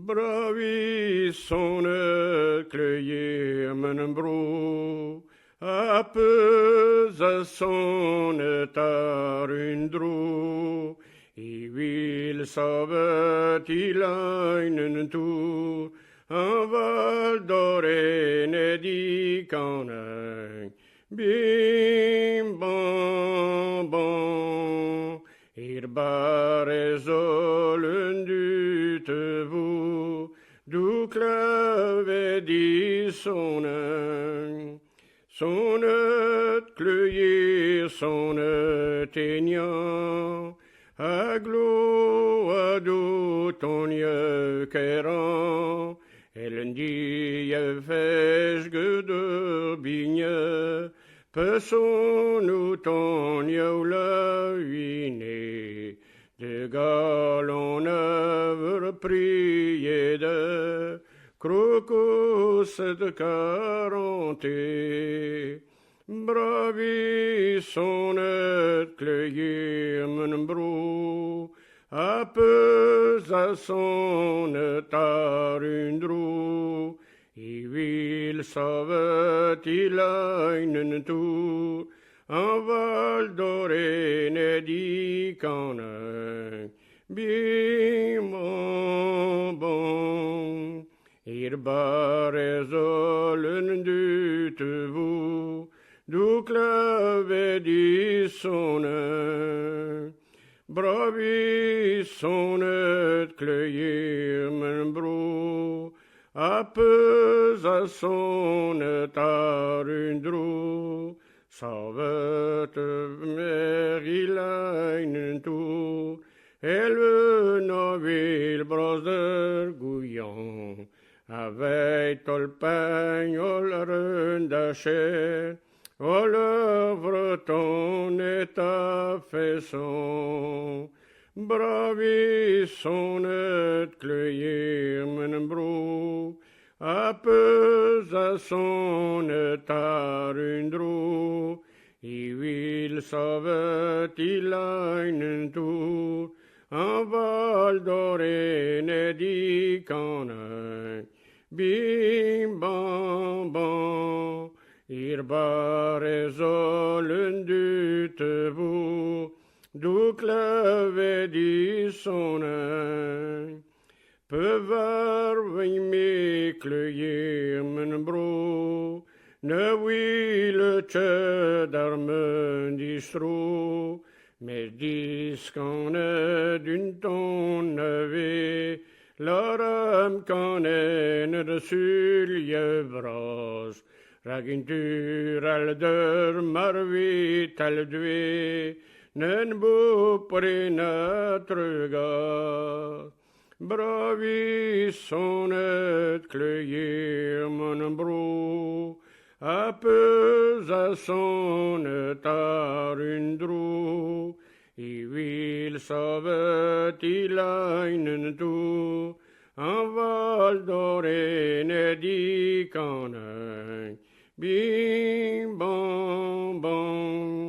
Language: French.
Bravi sonne kløye men bro, apøsa sonne tar undro, I vil sove til einen to, han valdorene di kaneng, bim bam bam, bare zolen du te vo, du kløve di sonen, sonet kløyer sonet enyan, aglo ado ton keran, ellen di fesge de bigne, person ou ton la vine, de galon œuvre prier de crocos de quarante. Bravi sonnet kløyer men bro, apøsa sonnet tar undro, I vil sove til einen to, han valdorene di kaneng, bim bam, bare zolen du te vo, du kløve di sonen. Bravi sonnet kløyer men bro, apøsa sonnet tar undro, savet mer I leinen to, elven og villbrøster goyan, avec tolpeng og runda skjær, og l'œuvre ton état faisant. Bravi sonnet kløyer men bro, apøsa sonnet tar undro, I vil sove til einen to, han valdorene di kaneng, bim bam bam, bare zolen du te vo, du kløve di sonen. Pevar me kløyer men bro, ne vil tje darmen di stro, med diskane d'un ton neve, laram kanen de sulje bras, ragintur alder marvit aldve, nen bo prena trøga. Bravi sonnet kløyer men bro, apøsa sonnet tar undro, I vil sove til einen to, han valdorene di kaneng, bim bam bam.